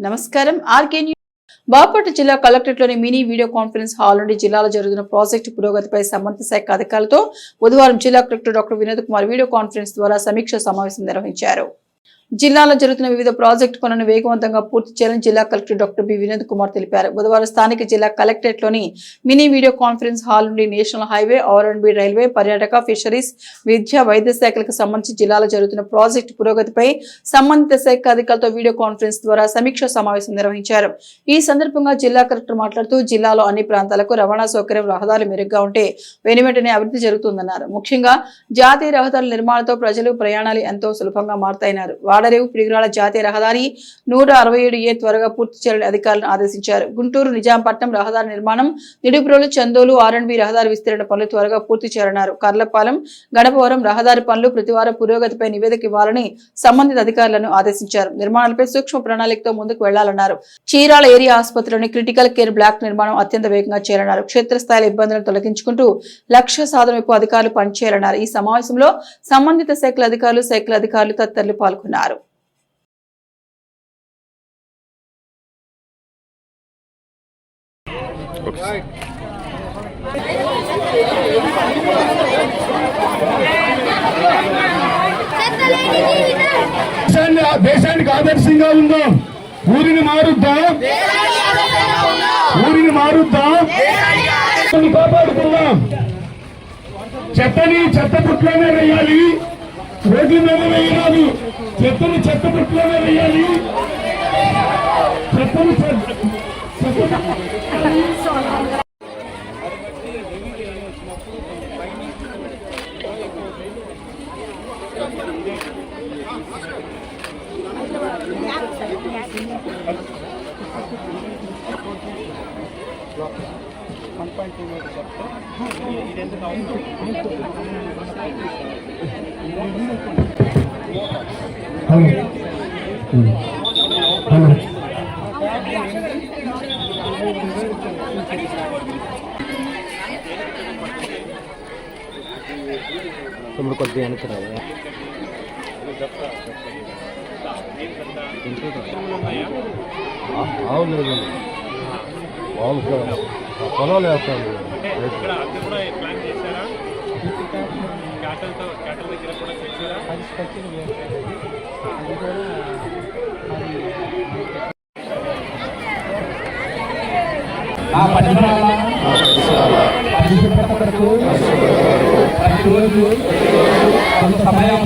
నమస్కారం RK news Bapatla జిల్లా కలెక్టరేట్లోని మినీ వీడియో కాన్ఫరెన్స్ హాల్ నుండి జిల్లాలో జరుగుతున్న ప్రాజెక్టు పురోగతిపై సంబంధిత శాఖ అధికారులతో బుధవారం జిల్లా collector doctor Vinod Kumar video conference ద్వారా సమీక్ష సమావేశం నిర్వహించారు. జిల్లాలో జరుగుతున్న వివిధ ప్రాజెక్టు పనులను వేగవంతంగా పూర్తి చేయాలని జిల్లా collector doctor B Vinod Kumar తెలిపారు. బుధవారం స్థానిక జిల్లా కలెక్టరేట్లోని మినీ వీడియో కాన్ఫరెన్స్ హాల్ నుండి నేషనల్ హైవే, R&B రైల్వే, పర్యాటక, ఫిషరీస్, విద్య, వైద్య శాఖలకు సంబంధించి జిల్లాలో జరుగుతున్న ప్రాజెక్టు పురోగతిపై సంబంధిత శాఖ అధికారులతో వీడియో కాన్ఫరెన్స్ ద్వారా సమీక్ష సమావేశం నిర్వహించారు. ఈ సందర్భంగా జిల్లా కలెక్టర్ మాట్లాడుతూ జిల్లాలో అన్ని ప్రాంతాలకు రవాణా సౌకర్యం, రహదారులు మెరుగ్గా ఉంటే వెనువెంటనే అభివృద్ధి జరుగుతుందన్నారు. ముఖ్యంగా జాతీయ రహదారుల నిర్మాణంతో ప్రజలు ప్రయాణాలు ఎంతో సులభంగా మారతాయన్నారు. వాడరేవు పిడిగ్రాల జాతీయ రహదారి 167A త్వరగా పూర్తి చేయాలని అధికారులను ఆదేశించారు. గుంటూరు నిజాంపట్నం రహదారి నిర్మాణం, నిడుబ్రోలు, చందోలు, R&B రహదారి విస్తరణ పనులు త్వరగా పూర్తి చేయాలన్నారు. కర్లపాలెం, గణపవరం రహదారి పనులు ప్రతివారం పురోగతిపై నివేదిక ఇవ్వాలని సంబంధిత అధికారులను ఆదేశించారు. నిర్మాణాలపై సూక్ష్మ ప్రణాళికతో ముందుకు వెళ్లాలన్నారు. చీరాల ఏరియా ఆసుపత్రిలోని క్రిటికల్ కేర్ బ్లాక్ నిర్మాణం అత్యంత వేగంగా చేయాలన్నారు. క్షేత్రస్థాయిలో ఇబ్బందులను తొలగించుకుంటూ లక్ష్య సాధన వైపు అధికారులు పనిచేయాలన్నారు. ఈ సమావేశంలో సంబంధిత శాఖల అధికారులు తదితరులు పాల్గొన్నారు. దేశానికి ఆదర్శంగా ఉందాం. ఊరిని మారుద్దాం, కాపాడుకుందాం. చెత్త పుట్లోనే వేయాలి, రోడ్ల మీద వేయాలి. చెత్త పుట్లోనే వేయాలి. तुम కొద్దిగా వెనక్కి రావు. ఆవులు లేదు, ఆవులు పొలాలు వేస్తాను. ప్రతిరోజు కొంత సమయం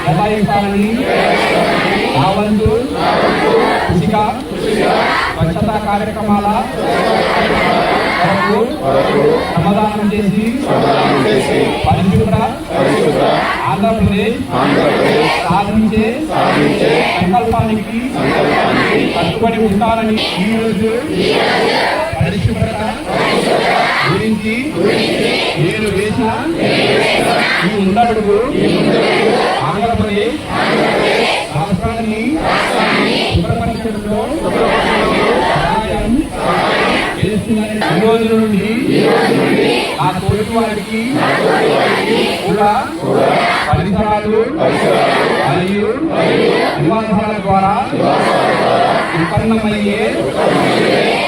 కేటాయించాలని నా వంతు కృషిగా స్వచ్ఛతా కార్యక్రమాల కొరకు శ్రమదానం చేసి పరిశుభ్ర ఆంధ్రప్రదేశ్ సాధించే సంకల్పానికి కట్టుబడి ఉంటానని ఈరోజు పరిశుభ్రత గురించి నేను వేసిన ఈ ముందడుగు ఆంధ్రప్రదేశ్ రాష్ట్రాన్ని శుభ్రపరిచయంలో సహాయం చేస్తున్న ఈ రోజు నుండి ఆ తోటి వారికి కూడా పరిసరాలు మరియు నివాసాల ద్వారా ఉత్పన్నమయ్యే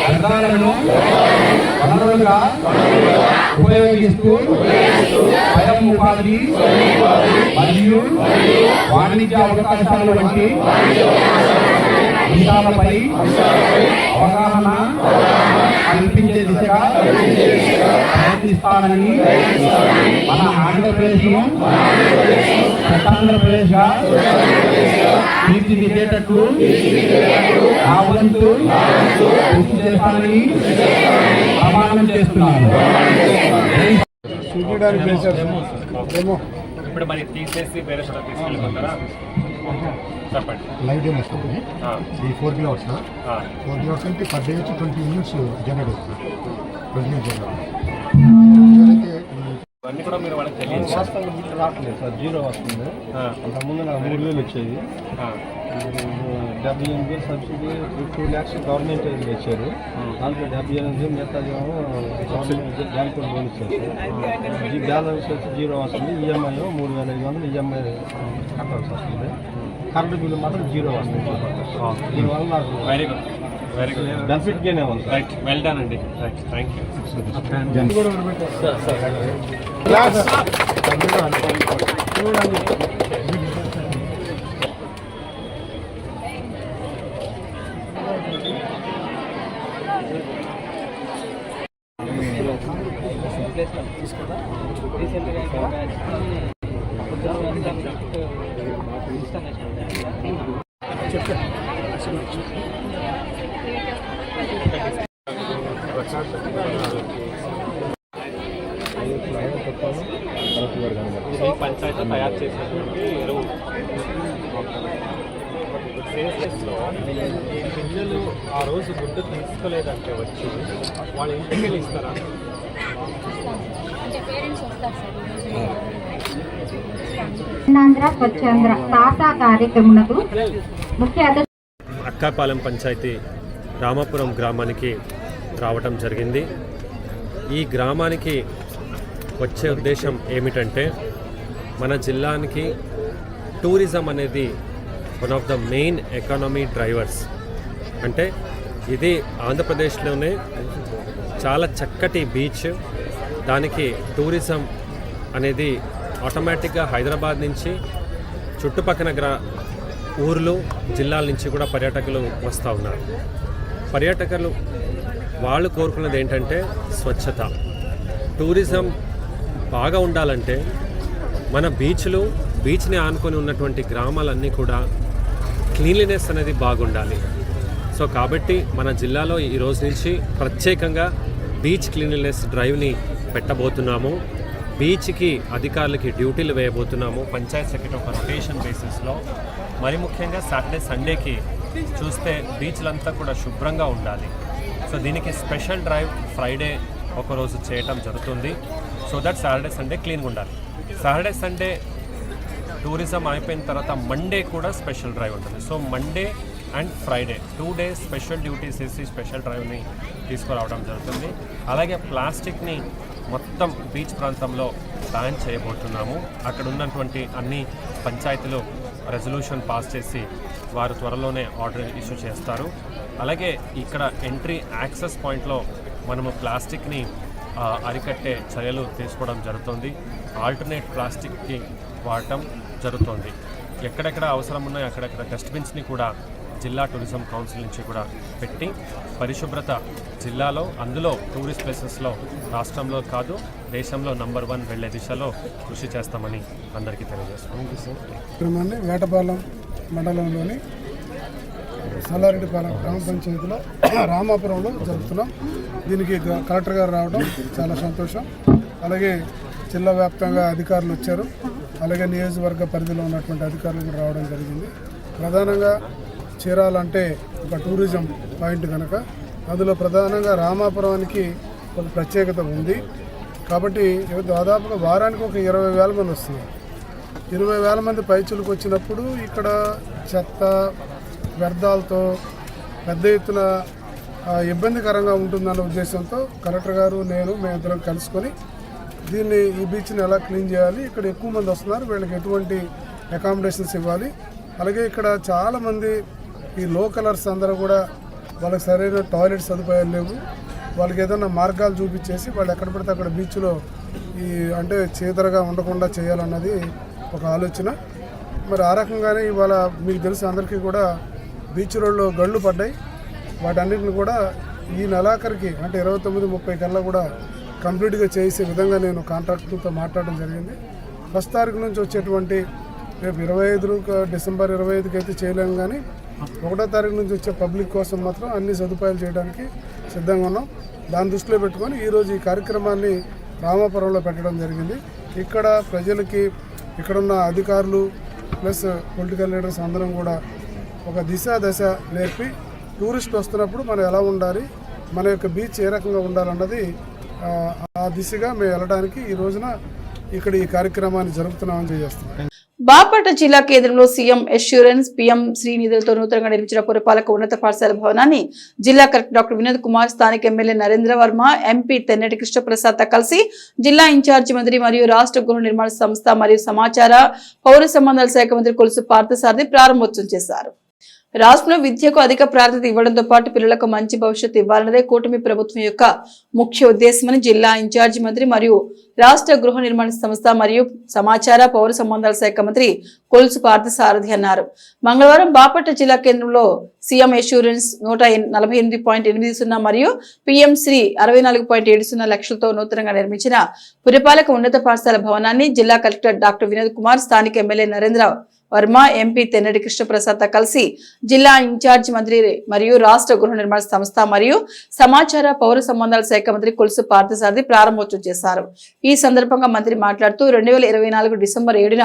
వ్యర్థాలను వనరులుగా ఉపయోగిస్తూ స్వయం ఉపాధి మరియు వాణిజ్య అవకాశాల వంటి అంశాలపై అవగాహన కల్పించే దిశగా ప్రయత్నిస్తానని మన ఆంధ్రప్రదేశ్ను స్వతంత్రప్రదేశ్ గా తీర్చిదిద్దేటట్లు నా వంతు కృషి చేస్తానని ప్రమాణం చేస్తున్నాను. ఇప్పుడు మరి తీసేసి వేరే చోట తీసుకెళ్ళిపోతారా? చెప్పండి. లైవ్ డెమో వస్తుంది. ఈ 4 kilowatt 4 kilowatt అంటే పర్ డే వచ్చి 20 యూనిట్స్ జనరేట్ అవుతుంది. 20 యూనిట్స్ జనరేట్ అన్నీ కూడా మీరు వాళ్ళకి తెలియదు సార్. వాస్తవంగా బిల్లు రావట్లేదు సార్, జీరో వస్తుంది. అంతకుముందు నాకు 3,000 వచ్చేది. 78,000 సబ్సిడీ, 2 lakhs గవర్నమెంట్ ఇచ్చారు. దాంట్లో 78,000 మిగతాది గవర్నమెంట్ బ్యాంకు లోన్ ఇచ్చారు. ఈ బ్యాలెన్స్ వచ్చి జీరో వస్తుంది. ఈఎంఐ 3,500 ఈఎంఐ కట్టాల్సి వస్తుంది. కరెంటు బిల్లు మాత్రం జీరో వస్తుంది. దీనివల్ల నాకు very good, very good, benefit గేనే ఉంది. రైట్, వెల్ డన్ అండి. Right, thank you. ఈ పంచాయతీ తయారు చేసినటువంటి ఎరువు సేల్స్లో పిల్లలు ఆ రోజు గుడ్డు తీసుకోలేదంటే వచ్చి వాళ్ళు ఇంటికి వెళ్ళి ఇస్తారా? స్వచ్ఛంద్ర తాతా కార్యక్రమమునకు ముఖ్య అతిథి అక్కాపాలెం పంచాయతీ రామాపురం గ్రామానికి రావటం జరిగింది. ఈ గ్రామానికి వచ్చే ఉద్దేశం ఏమిటంటే మన జిల్లానికి టూరిజం అనేది one of the main economy drivers. అంటే ఇది ఆంధ్రప్రదేశ్లోనే చాలా చక్కటి బీచ్. దానికి టూరిజం అనేది ఆటోమేటిక్గా హైదరాబాద్ నుంచి చుట్టుపక్కల ఊర్లు జిల్లాల నుంచి కూడా పర్యాటకులు వస్తూ ఉన్నారు. పర్యాటకులు వాళ్ళు కోరుకున్నది ఏంటంటే స్వచ్ఛత. టూరిజం బాగా ఉండాలంటే మన బీచ్ని ఆనుకొని ఉన్నటువంటి గ్రామాలన్నీ కూడా క్లీన్లీనెస్ అనేది బాగుండాలి. సో కాబట్టి మన జిల్లాలో ఈ రోజు నుంచి ప్రత్యేకంగా బీచ్ క్లీన్లీనెస్ డ్రైవ్ని పెట్టబోతున్నాము. బీచ్కి అధికారులకి డ్యూటీలు వేయబోతున్నాము. పంచాయత్ సెక్రటరీ ఒక రొటేషన్ బేసిస్లో, మరి ముఖ్యంగా సాటర్డే సండేకి చూస్తే బీచ్లంతా కూడా శుభ్రంగా ఉండాలి. సో దీనికి స్పెషల్ డ్రైవ్ ఫ్రైడే ఒకరోజు చేయటం జరుగుతుంది. సో దట్ సాటర్డే సండే క్లీన్గా ఉండాలి. సాటర్డే సండే టూరిజం అయిపోయిన తర్వాత మండే కూడా స్పెషల్ డ్రైవ్ ఉంటుంది. So Monday and Friday 2 days special duties వేసి స్పెషల్ డ్రైవ్ని తీసుకురావడం జరుగుతుంది. అలాగే ప్లాస్టిక్ని మొత్తం బీచ్ ప్రాంతంలో బ్యాన్ చేయబోతున్నాము. అక్కడ ఉన్నటువంటి అన్ని పంచాయతీలు రెజల్యూషన్ పాస్ చేసి వారు త్వరలోనే ఆర్డర్ ఇష్యూ చేస్తారు. అలాగే ఇక్కడ ఎంట్రీ యాక్సెస్ పాయింట్లో మనము ప్లాస్టిక్ని అరికట్టే చర్యలు తీసుకోవడం జరుగుతుంది. ఆల్టర్నేట్ ప్లాస్టిక్కి వాడటం జరుగుతుంది. ఎక్కడెక్కడ అవసరం ఉన్నాయో అక్కడెక్కడ డస్ట్బిన్స్ని కూడా జిల్లా టూరిజం కౌన్సిల్ నుంచి కూడా పెట్టి పరిశుభ్రత జిల్లాలో, అందులో టూరిస్ట్ ప్లేసెస్లో రాష్ట్రంలో కాదు దేశంలో నంబర్ 1 వెళ్లే దిశలో కృషి చేస్తామని అందరికీ తెలియజేస్తాం. గ్రామాన్ని వేటపాలెం మండలంలోని సల్లారెడ్డిపాలెం గ్రామ పంచాయతీలో రామాపురంలో జరుపుతున్నాం. దీనికి కలెక్టర్ గారు రావడం చాలా సంతోషం. అలాగే జిల్లా వ్యాప్తంగా అధికారులు వచ్చారు. అలాగే నియోజకవర్గ పరిధిలో ఉన్నటువంటి అధికారులు కూడా రావడం జరిగింది. ప్రధానంగా చీరాలంటే ఒక టూరిజం పాయింట్ కనుక అందులో ప్రధానంగా రామాపురానికి ఒక ప్రత్యేకత ఉంది. కాబట్టి దాదాపుగా వారానికి ఒక 20,000 మంది వస్తున్నారు. 20,000 మంది పైచులకు వచ్చినప్పుడు ఇక్కడ చెత్త వ్యర్థాలతో పెద్ద ఎత్తున ఇబ్బందికరంగా ఉంటుందన్న ఉద్దేశంతో కలెక్టర్ గారు మేమిద్దరం కలుసుకొని ఈ బీచ్ని ఎలా క్లీన్ చేయాలి, ఇక్కడ ఎక్కువ మంది వస్తున్నారు, వీళ్ళకి ఎటువంటి అకామిడేషన్స్ ఇవ్వాలి, అలాగే ఇక్కడ చాలామంది ఈ లోకలర్స్ అందరూ కూడా వాళ్ళకి సరైన టాయిలెట్ సదుపాయాలు లేవు, వాళ్ళకి ఏదైనా మార్గాలు చూపించేసి వాళ్ళు ఎక్కడ పడితే అక్కడ బీచ్లో అంటే చీదరగా ఉండకుండా చేయాలన్నది ఒక ఆలోచన. మరి ఆ రకంగానే ఇవాళ మీకు తెలుసు అందరికీ కూడా బీచ్ రోడ్లో గళ్ళు పడ్డాయి. వాటన్నిటిని కూడా ఈ నెలాఖరికి అంటే 29-30 కల్లా కూడా కంప్లీట్గా చేసే విధంగా నేను కాంట్రాక్టర్తో మాట్లాడడం జరిగింది. 1st తారీఖు నుంచి వచ్చేటువంటి రేపు 25 డిసెంబర్ 25కి అయితే చేయలేము, కానీ 1వ తారీఖు నుంచి వచ్చే పబ్లిక్ కోసం మాత్రం అన్ని సదుపాయాలు చేయడానికి సిద్ధంగా ఉన్నాం. దాన్ని దృష్టిలో పెట్టుకొని ఈరోజు ఈ కార్యక్రమాన్ని రామాపురంలో పెట్టడం జరిగింది. ఇక్కడ ప్రజలకి ఇక్కడున్న అధికారులు ప్లస్ పొలిటికల్ లీడర్స్ అందరం కూడా ఒక దశ నేర్పి టూరిస్ట్ వస్తున్నప్పుడు మనం ఎలా ఉండాలి, మన యొక్క బీచ్ ఏ రకంగా ఉండాలన్నది ఆ దిశగా మేము వెళ్ళడానికి ఈ రోజున ఇక్కడ ఈ కార్యక్రమాన్ని జరుపుతున్నామని తెలియజేస్తున్నాం. బాపట్ల జిల్లా కేంద్రంలో సీఎం అష్యూరెన్స్ పీఎం శ్రీ నిధులతో నూతనంగా నిర్మించిన పురపాలక ఉన్నత పాఠశాల భవనాన్ని జిల్లా కలెక్టర్ డాక్టర్ వినోద్ కుమార్, స్థానిక ఎమ్మెల్యే నరేంద్ర వర్మ, ఎంపీ తెన్నటి కృష్ణప్రసాద్ తో కలిసి జిల్లా ఇన్ఛార్జి మంత్రి మరియు రాష్ట్ర గృహ నిర్మాణ సంస్థ మరియు సమాచార పౌర సంబంధాల శాఖ మంత్రి కొలుసు పార్థసారథి ప్రారంభోత్సవం చేశారు. రాష్ట్రంలో విద్యకు అధిక ప్రాధాన్యత ఇవ్వడంతో పాటు పిల్లలకు మంచి భవిష్యత్తు ఇవ్వాలన్నదే కూటమి ప్రభుత్వం యొక్క ముఖ్య ఉద్దేశమని జిల్లా ఇన్ఛార్జి మంత్రి మరియు రాష్ట్ర గృహ నిర్మాణ సంస్థ మరియు సమాచార పౌర సంబంధాల శాఖ మంత్రి కొలుసు పార్థసారథి అన్నారు. మంగళవారం బాపట్ల జిల్లా కేంద్రంలో సీఎం అష్యూరెన్స్ 148.80 మరియు పీఎం శ్రీ 64.70 లక్షలతో నూతనంగా నిర్మించిన పురపాలక ఉన్నత పాఠశాల భవనాన్ని జిల్లా కలెక్టర్ డాక్టర్ వినోద్ కుమార్, స్థానిక ఎమ్మెల్యే నరేంద్ర వర్మ, ఎంపీ తెన్నటి కృష్ణప్రసాద్ తో కలిసి జిల్లా ఇన్ఛార్జి మంత్రి మరియు రాష్ట్ర గృహ నిర్మాణ సంస్థ మరియు సమాచార పౌర సంబంధాల శాఖ మంత్రి కొలుసు పార్థసారథి ప్రారంభోత్సవం చేశారు. ఈ సందర్భంగా మంత్రి మాట్లాడుతూ 2024 డిసెంబర్ 7న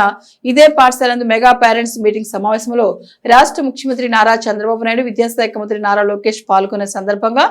ఇదే పాఠశాల మెగా పేరెంట్స్ మీటింగ్ సమావేశంలో రాష్ట్ర ముఖ్యమంత్రి నారా చంద్రబాబు నాయుడు, విద్యాశాఖ మంత్రి నారా లోకేష్ పాల్గొన్న సందర్భంగా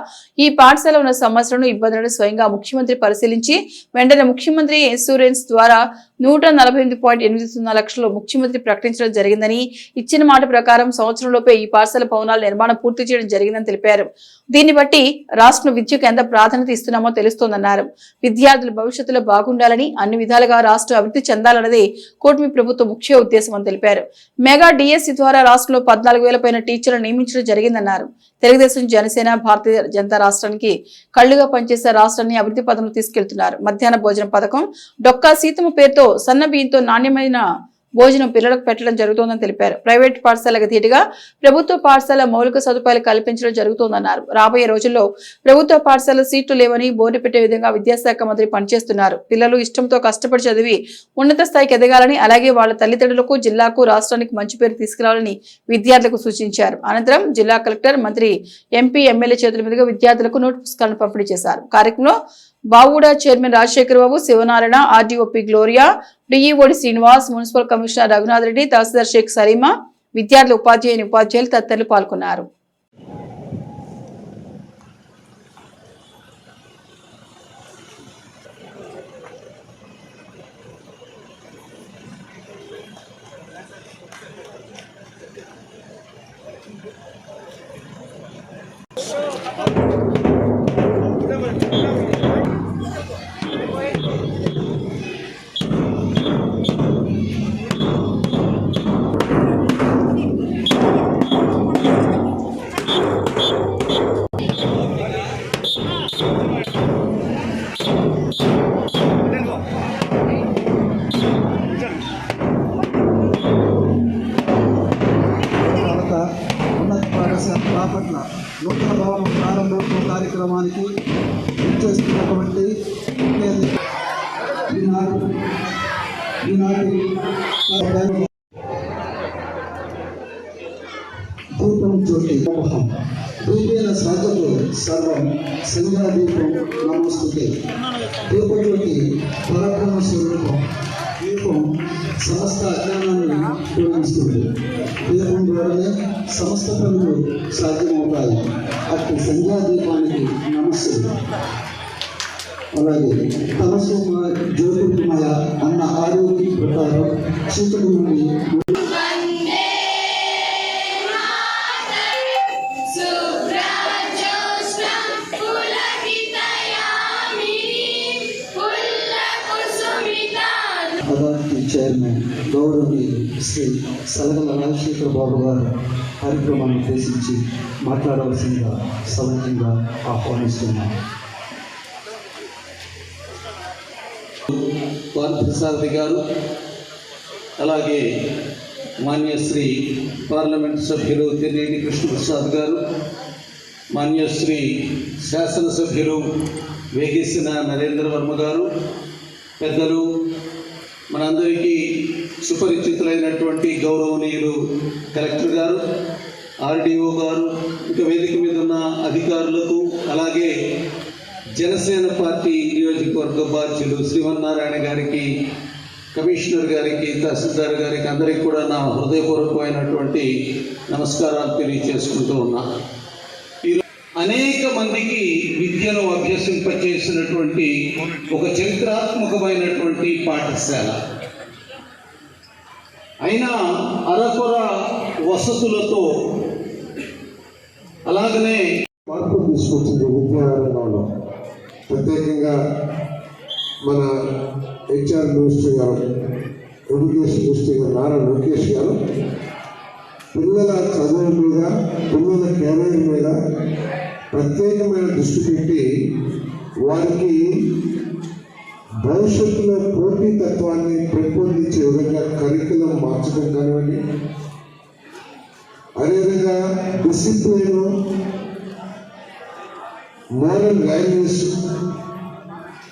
ఈ పాఠశాల ఉన్న సమస్యలను, ఇబ్బందులను స్వయంగా ముఖ్యమంత్రి పరిశీలించి వెంటనే ముఖ్యమంత్రి ఇన్సూరెన్స్ ద్వారా 148.80 లక్షలు ముఖ్యమంత్రి ప్రకటించడం జరిగిందని, ఇచ్చిన మాట ప్రకారం సంవత్సరంలోపే ఈ పాఠశాల భవనాల నిర్మాణం పూర్తి చేయడం జరిగిందని తెలిపారు. దీన్ని బట్టి రాష్ట్ర విద్యకు ఎంత ప్రాధాన్యత ఇస్తున్నామో తెలుస్తోందన్నారు. విద్యార్థుల భవిష్యత్తులో బాగుండాలని, అన్ని విధాలుగా రాష్ట్ర అభివృద్ధి చెందాలన్నది కూటమి ప్రభుత్వ ముఖ్య ఉద్దేశం అని తెలిపారు. మెగా డిఎస్సి ద్వారా రాష్ట్రంలో 14,000 పైన టీచర్లు నియమించడం జరిగిందన్నారు. తెలుగుదేశం, జనసేన, భారతీయ జనతా రాష్ట్రానికి కళ్లుగా పనిచేసే రాష్ట్రాన్ని అభివృద్ధి పథంలో తీసుకెళ్తున్నారు. మధ్యాహ్న భోజన పథకం, డొక్కా సీతమ్మ పేరుతో సన్న బియ్యంతో నాణ్యమైన భోజనం పిల్లలకు పెట్టడం జరుగుతోందని తెలిపారు. ప్రైవేట్ పాఠశాలకు ధీటుగా ప్రభుత్వ పాఠశాల మౌలిక సదుపాయాలు కల్పించడం జరుగుతోందన్నారు. రాబోయే రోజుల్లో ప్రభుత్వ పాఠశాల సీట్లు లేవని బోర్డు పెట్టే విధంగా విద్యాశాఖ మంత్రి పనిచేస్తున్నారు. పిల్లలు ఇష్టంతో కష్టపడి చదివి ఉన్నత స్థాయికి ఎదగాలని, అలాగే వాళ్ళ తల్లిదండ్రులకు, జిల్లాకు, రాష్ట్రానికి మంచి పేరు తీసుకురావాలని విద్యార్థులకు సూచించారు. అనంతరం జిల్లా కలెక్టర్, మంత్రి, ఎంపీ, ఎమ్మెల్యే చేతుల మీదుగా విద్యార్థులకు నోట్ పుస్తకాలను పంపిణీ చేశారు. కార్యక్రమంలో Bauda chairman Rajasekhar Babu, Sivanarayana, RDO P Gloria, DEO D Srinivas, municipal commissioner Raghunath Reddy, tahsildar Sheikh Salima, విద్యార్థులు, ఉపాధ్యాయులు తదితరులు పాల్గొన్నారు. ఉన్నత పాఠశాల బాపట్ల నూతన భవనం ప్రారంభోత్సవ కార్యక్రమానికి చేస్తున్నటువంటి దీపం జ్యోతి దీపేన సాధకు సర్వం సంధ్యాదీపం నమస్తే. దీపజ్యోతి పరబ్రహ్మ స్వరూపం. దీపం సమస్త అజ్ఞానాన్ని తొలగిస్తుంది. దీపం ద్వారానే సమస్త పనులు సాధ్యమవుతాయి. అట్టి సంధ్యాదీపానికి నమస్తే. అలాగే తమసు జ్యోతిర్మయ అన్న ఆరోగ్య ప్రకారం సూచన నుండి అథారిటీ చైర్మన్ గౌరవనీయులు శ్రీ సలగల రాజశేఖర్ బాబు గారు కార్యక్రమాన్ని ఉద్దేశించి మాట్లాడవలసిందిగా సవినయంగా ఆహ్వానిస్తున్నాను. పార్థసారథి గారు, అలాగే మాన్యశ్రీ పార్లమెంట్ సభ్యులు తెన్నేటి కృష్ణప్రసాద్ గారు, మాన్యశ్రీ శాసనసభ్యులు వేగేసిన నరేంద్ర వర్మ గారు, పెద్దలు, మనందరికీ సుపరిచితులైనటువంటి గౌరవనీయులు కలెక్టర్ గారు, ఆర్డీఓ గారు, ఇంకా వేదిక మీద ఉన్న అధికారులకు, అలాగే జనసేన పార్టీ నియోజకవర్గ బాధ్యులు శ్రీమన్నారాయణ గారికి, కమిషనర్ గారికి, తహసీల్దార్ గారికి, అందరికీ కూడా నా హృదయపూర్వకమైనటువంటి నమస్కారాలు తెలియజేసుకుంటూ ఉన్నా. అనేక మందికి విద్యను అభ్యసింపచేసినటువంటి ఒక చరిత్రాత్మకమైనటువంటి పాఠశాల. అయినా అరకొర వసతులతో, అలాగనే మార్పు తీసుకొచ్చింది విద్యారంగంలో. ప్రత్యేకంగా మన హెచ్ఆర్ మినిస్టర్ గారు, ఎడ్యుకేషన్ మినిస్టర్ గారు నారా లోకేష్ గారు పిల్లల చదువు మీద, పిల్లల కెరీర్ మీద ప్రత్యేకమైన దృష్టి పెట్టి వారికి భవిష్యత్తులో పోటీతత్వాన్ని పెంపొందించే విధంగా కరికులం మార్చడం కానివ్వండి, అదేవిధంగా డిసిప్లిన్, మోరల్ వాల్యూస్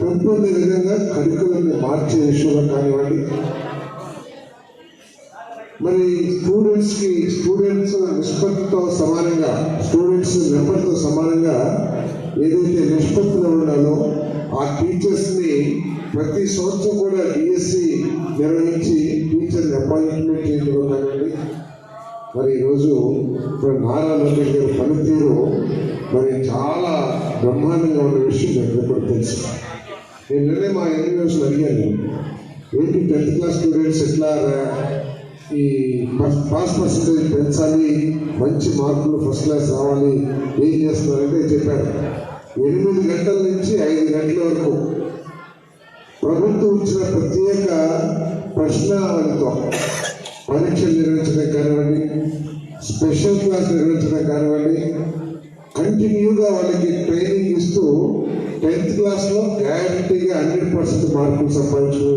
పెంపొందే విధంగా కరికులంని మార్చే విషయంలో కానివ్వండి, మరి స్టూడెంట్స్ నిష్పత్తితో సమానంగా, స్టూడెంట్స్ నెంబర్తో సమానంగా ఏదైతే నిష్పత్తిలో ఉండాలో ఆ టీచర్స్ని ప్రతి సంవత్సరం కూడా డిఎస్సి నిర్వహించి టీచర్ని అపాయింట్మెంట్ చేయడం కానివ్వండి. మరి ఈరోజు ఇప్పుడు నారా లోకేష్ గారి పనితీరు మరి చాలా బ్రహ్మాండంగా ఉన్న విషయం నాకు కూడా తెలుసు. నేను నిన్నే మా యూనివర్సిటీలో అడిగాను, ఏంటి 10th క్లాస్ స్టూడెంట్స్ ఎట్లా ఈ పాస్ పర్సంటేజ్ పెంచాలి, మంచి మార్కులు ఫస్ట్ క్లాస్ రావాలి, ఏం చేస్తున్నారంటే చెప్పారు. 8 గంటల నుంచి 5 గంటల వరకు ప్రభుత్వం ఇచ్చిన ప్రత్యేక ప్రశ్నావళితో పరీక్షలు నిర్వహించడం కానివ్వండి, స్పెషల్ క్లాస్ నిర్వహించడం కానివ్వండి, కంటిన్యూగా వాళ్ళకి ట్రైనింగ్ ఇస్తూ 10th క్లాస్లో గ్యారంటీగా 100% మార్కులు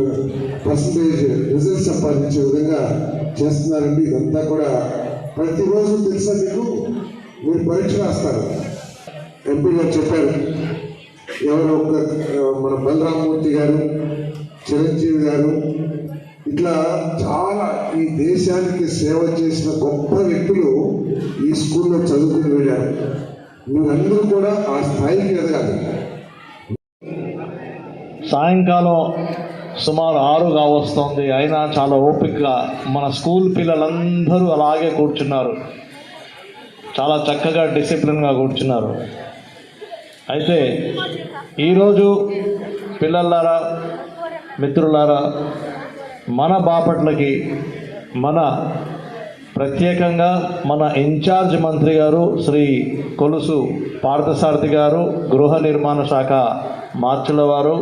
పర్సంటేజ్ రిజల్ట్ సంపాదించే విధంగా చేస్తున్నారండి. ఇదంతా కూడా ప్రతిరోజు తెలుసా మీకు, మీరు పరీక్ష రాస్తారు. ఎంపీ గారు చెప్పారు, ఎవరో మన బలరామమూర్తి గారు, చిరంజీవి గారు, ఇట్లా చాలా ఈ దేశానికి సేవ చేసిన గొప్ప వ్యక్తులు ఈ స్కూల్లో చదువుకుని వెళ్ళారు. మీరందరూ కూడా ఆ స్థాయికి ఎదగాలి. సాయంకాలం సుమారు 6 కావస్తుంది, అయినా చాలా ఓపికగా మన స్కూల్ పిల్లలందరూ అలాగే కూర్చున్నారు. చాలా చక్కగా డిసిప్లిన్గా కూర్చున్నారు. అయితే ఈరోజు పిల్లలారా, మిత్రులారా, మన బాపట్లకి ప్రత్యేకంగా మన ఇన్ఛార్జ్ మంత్రి గారు శ్రీ కొలుసు పార్థసారథి గారు, గృహ నిర్మాణ శాఖ మార్చుల వారు,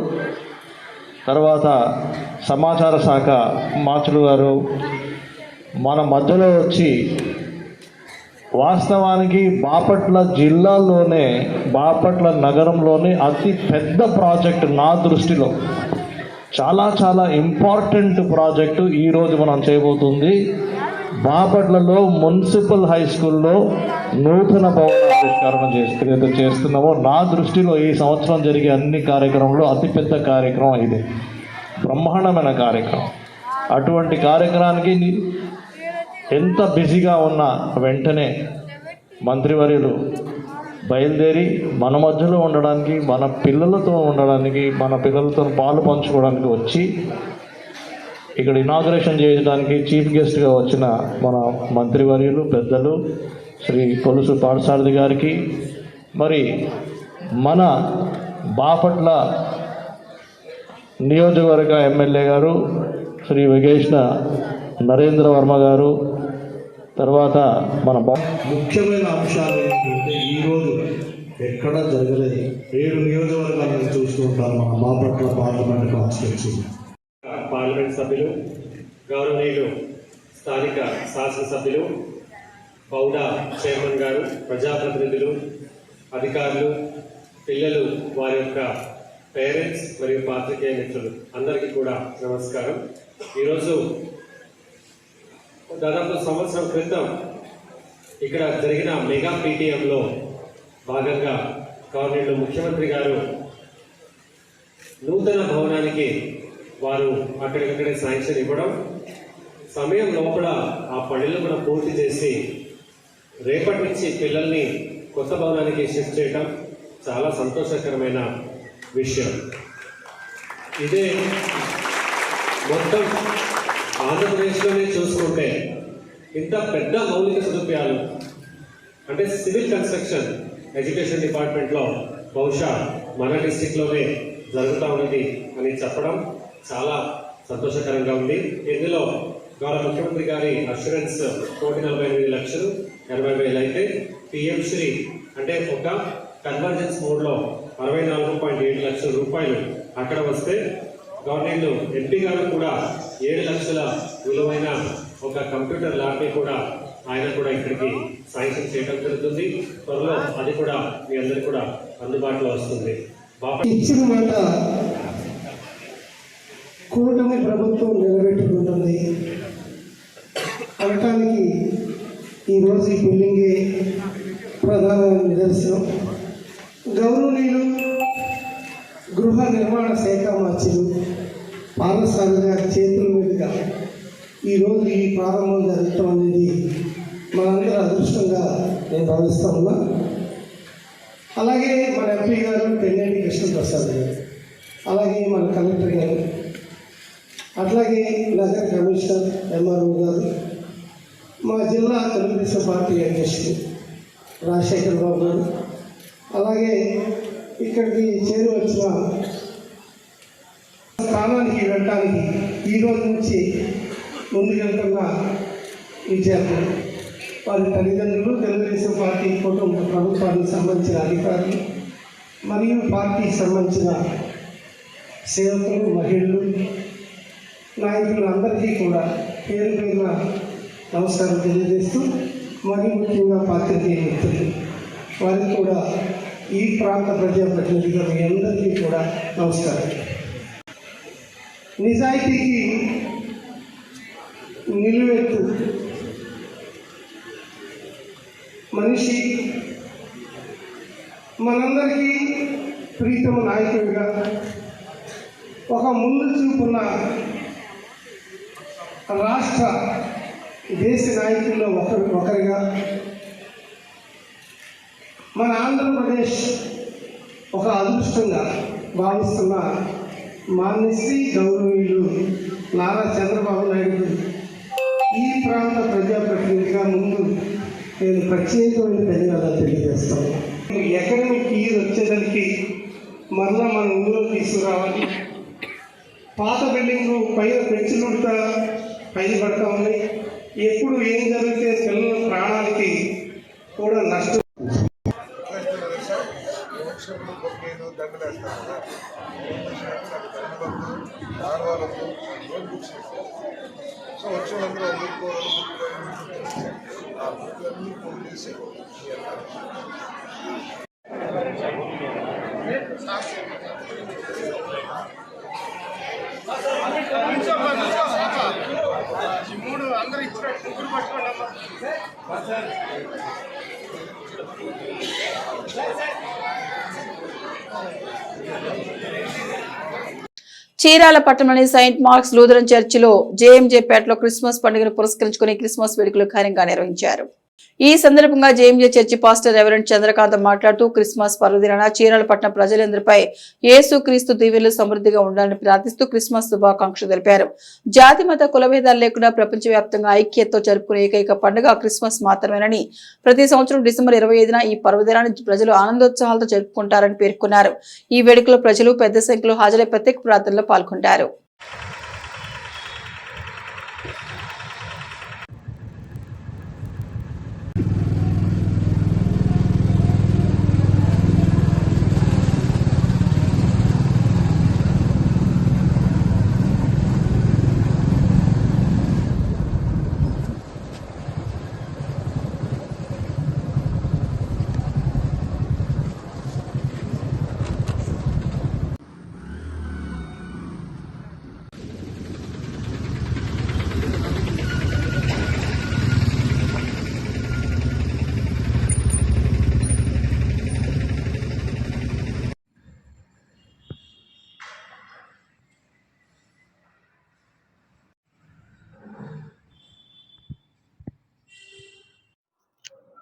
తర్వాత సమాచార శాఖ మార్చులు గారు మన మధ్యలో వచ్చి వాస్తవానికి బాపట్ల జిల్లాలోనే, బాపట్ల నగరంలోనే అతి పెద్ద ప్రాజెక్టు నా దృష్టిలో, చాలా చాలా ఇంపార్టెంట్ ప్రాజెక్టు ఈరోజు మనం చేయబోతుంది. బాపట్లలో మున్సిపల్ హై స్కూల్లో నూతన భవనావిష్కరణ చేస్తున్నామో, నా దృష్టిలో ఈ సంవత్సరం జరిగే అన్ని కార్యక్రమంలో అతిపెద్ద కార్యక్రమం ఇది, బ్రహ్మాండమైన కార్యక్రమం. అటువంటి కార్యక్రమానికి ఎంత బిజీగా ఉన్నా వెంటనే మంత్రివర్యులు బయలుదేరి మన మధ్యలో ఉండడానికి, మన పిల్లలతో ఉండడానికి, మన పిల్లలతో పాలు పంచుకోవడానికి వచ్చి ఇక్కడ ఇనాగ్రేషన్ చేయడానికి చీఫ్ గెస్ట్గా వచ్చిన మన మంత్రివర్యులు పెద్దలు శ్రీ కొలుసు పార్థసారథి గారికి, మరి మన బాపట్ల నియోజకవర్గ ఎమ్మెల్యే గారు శ్రీ వెంకటేశ్వర నరేంద్ర వర్మ గారు, తర్వాత మన ముఖ్యమైన అంశాలు ఏంటంటే ఈరోజు ఎక్కడా జరగలేదు. 7 నియోజకవర్గాలను చూస్తూ ఉంటారు మన బాపట్ల పార్లమెంట్ కాన్స్టిట్యున్సీ. పార్లమెంట్ సభ్యులు, గౌరవనీయులు స్థానిక శాసనసభ్యులు, పౌడ చైర్మన్ గారు, ప్రజాప్రతినిధులు, అధికారులు, పిల్లలు, వారి యొక్క పేరెంట్స్ మరియు పాత్రికేయ మిత్రులు అందరికీ కూడా నమస్కారం. ఈరోజు దాదాపు సంవత్సరం క్రితం ఇక్కడ జరిగిన మెగా పీటీఎంలో భాగంగా గవర్నమెంట్ ముఖ్యమంత్రి గారు నూతన భవనానికి వారు అక్కడికక్కడే శాంక్షన్ ఇవ్వడం, సమయం లోపల ఆ పనులు కూడా పూర్తి చేసి రేపటి నుంచి పిల్లల్ని కొత్త భవనానికి షిఫ్ట్ చేయడం చాలా సంతోషకరమైన విషయం. ఇదే మొత్తం ఆంధ్రప్రదేశ్లోనే చూసుకుంటే ఇంత పెద్ద మౌలిక సదుపాయాలు, అంటే సివిల్ కన్స్ట్రక్షన్ ఎడ్యుకేషన్ డిపార్ట్మెంట్లో బహుశా మన డిస్టిక్లోనే జరుగుతూ ఉన్నది అని చెప్పడం చాలా సంతోషకరంగా ఉంది. ఇందులో గౌరవ ముఖ్యమంత్రి గారి అష్యూరెన్స్ 1,48,80,000 అయితే పిఎం శ్రీ అంటే ఒక కన్వర్జెన్స్ మోడ్లో 64.7 లక్షల రూపాయలు అక్కడ వస్తే గవర్నమెంట్ ఎంపీ గారు కూడా 7 లక్షల విలువైన ఒక కంప్యూటర్ ల్యాబ్ని కూడా ఆయన కూడా ఇక్కడికి శాంక్షన్ చేయడం జరుగుతుంది. త్వరలో అది కూడా మీ అందరికీ కూడా అందుబాటులో వస్తుంది. ఇచ్చిన మాట కూటమి ప్రభుత్వం నిలబెట్టుకుంటుంది అనటానికి ఈరోజు ఈ బిల్డింగే ప్రధాన నిదర్శనం. గౌరవనీయులు గృహ నిర్మాణ శాఖ మంత్రులు పాదసారి గారి చేతుల మీదుగా ఈరోజు ఈ ప్రారంభం జరగటం అనేది మనందరూ అదృష్టంగా నేను భావిస్తా ఉన్నా. అలాగే మన ఎంపీ గారు పెన్నెంటి కృష్ణప్రసాద్ గారు, అలాగే మన కలెక్టర్ గారు, అట్లాగే నగర కమిషనర్ ఎంఆర్ఓ గారు, మా జిల్లా తెలుగుదేశం పార్టీ అధ్యక్షుడు రాజశేఖర్ బాబు గారు, అలాగే ఇక్కడికి చేరి వచ్చిన స్థానానికి వెళ్ళడానికి ఈరోజు నుంచి ముందుకెళ్తున్న విద్యార్థులు, వారి తల్లిదండ్రులు, తెలుగుదేశం పార్టీ కుటుంబ ప్రభుత్వానికి సంబంధించిన అధికారులు మరియు పార్టీకి సంబంధించిన సేవకులు, మహిళలు, నాయకులు అందరికీ కూడా పేరు పేరున నమస్కారం తెలియజేస్తూ, మరి ముఖ్యంగా పాత్రికేయ మిత్రులు వారికి కూడా ఈ ప్రాంత ప్రజాప్రతినిధిగా మీ అందరికీ కూడా నమస్కారం. నిజాయితీకి నిలువెత్తు మనిషి, మనందరికీ ప్రీతమ నాయకుడిగా, ఒక ముందు చూపున్న రాష్ట్ర దేశ నాయకుల్లో ఒకరిగా మన ఆంధ్రప్రదేశ్ ఒక అదృష్టంగా భావిస్తున్న మాన్యశ్రీ గౌరవనీయులు నారా చంద్రబాబు నాయుడు ఈ ప్రాంత ప్రజాప్రతినిధిగా ముందు నేను ప్రత్యేకమైన ధన్యవాదాలు తెలియజేస్తాను. ఎకడమిక్ ఇయర్ వచ్చేదానికి మరలా మన ఊళ్ళో తీసుకురావాలి. పాత బిల్డింగ్లు పైన పెంచులుంటా పైన పడతా ఉన్నాయి. ఎప్పుడు ఏం జరిగితే పిల్లల ప్రాణాలకి కూడా నష్టం. సో వచ్చినందరూ అందుకోవాలి ఫోన్ చేసి మూడు అందరూ ఇచ్చినట్టు ముగ్గురు పట్టుకోండి. చీరాల పట్టణంలోని సెయింట్ మార్క్స్ లూథరన్ చర్చిలో జేఎంజేపేటలో క్రిస్మస్ పండుగను పురస్కరించుకుని క్రిస్మస్ వేడుకలు ఘనంగా నిర్వహించారు. ఈ సందర్భంగా JMJ church pastor reverend Chandrakant మాట్లాడుతూ క్రిస్మస్ పర్వదినాన చీరాల పట్టణ ప్రజలందరిపై యేసు క్రీస్తు దీవెనలు సమృద్ధిగా ఉండాలని ప్రార్థిస్తూ క్రిస్మస్ శుభాకాంక్షలు తెలిపారు. జాతి మత కులభేదాలు లేకుండా ప్రపంచవ్యాప్తంగా ఐక్యతతో జరుపుకునే ఏకైక పండుగ క్రిస్మస్ మాత్రమేనని, ప్రతి సంవత్సరం డిసెంబర్ 25న ఈ పర్వదినాన్ని ప్రజలు ఆనందోత్సాహాలతో జరుపుకుంటారని పేర్కొన్నారు. ఈ వేడుకలో ప్రజలు పెద్ద సంఖ్యలో హాజరై ప్రత్యేక ప్రార్థనలో పాల్గొంటారు.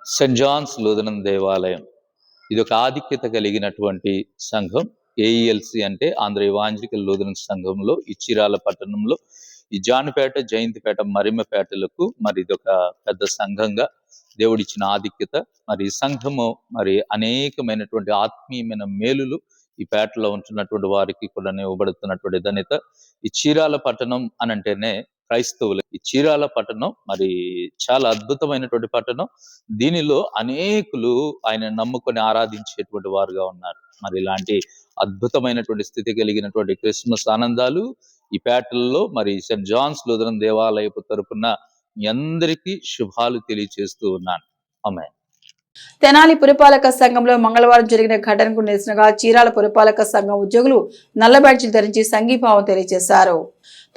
సెయింట్ జాన్స్ లూథరన్ దేవాలయం ఇది ఒక ఆధిక్యత కలిగినటువంటి సంఘం. ఏఈఎల్సి అంటే ఆంధ్ర ఇవాంజలికల్ లూథరన్ సంఘంలో ఈ చీరాల పట్టణంలో ఈ జాన్పేట, జయంతిపేట, మరిమపేటలకు మరి ఇది ఒక పెద్ద సంఘంగా దేవుడిచ్చిన ఆధిక్యత. మరి సంఘము మరి అనేకమైనటువంటి ఆత్మీయమైన మేలులు ఈ పేటలో ఉంటున్నటువంటి వారికి కూడా ఇవ్వబడుతున్నటువంటి ధన్యత. ఈ చీరాల పట్టణం అని అంటేనే క్రైస్తవులు. ఈ చీరాల పట్టణం మరి చాలా అద్భుతమైనటువంటి పట్టణం. దీనిలో అనేకులు ఆయన నమ్ముకొని ఆరాధించేటువంటి వారుగా ఉన్నారు. మరి ఇలాంటి అద్భుతమైనటువంటి స్థితి కలిగినటువంటి క్రిస్మస్ ఆనందాలు ఈ పేటల్లో మరి సెయింట్ జాన్స్ లూథరన్ దేవాలయపు తరపున మీ అందరికీ శుభాలు తెలియజేస్తూ ఉన్నాను. ఆమేన్. తెనాలి పురపాలక సంఘంలో మంగళవారం జరిగిన ఘటనకు నిరసనగా చీరాల పురపాలక సంఘం ఉద్యోగులు నల్ల బ్యాడ్జీలు ధరించి సంఘీభావం తెలియజేశారు.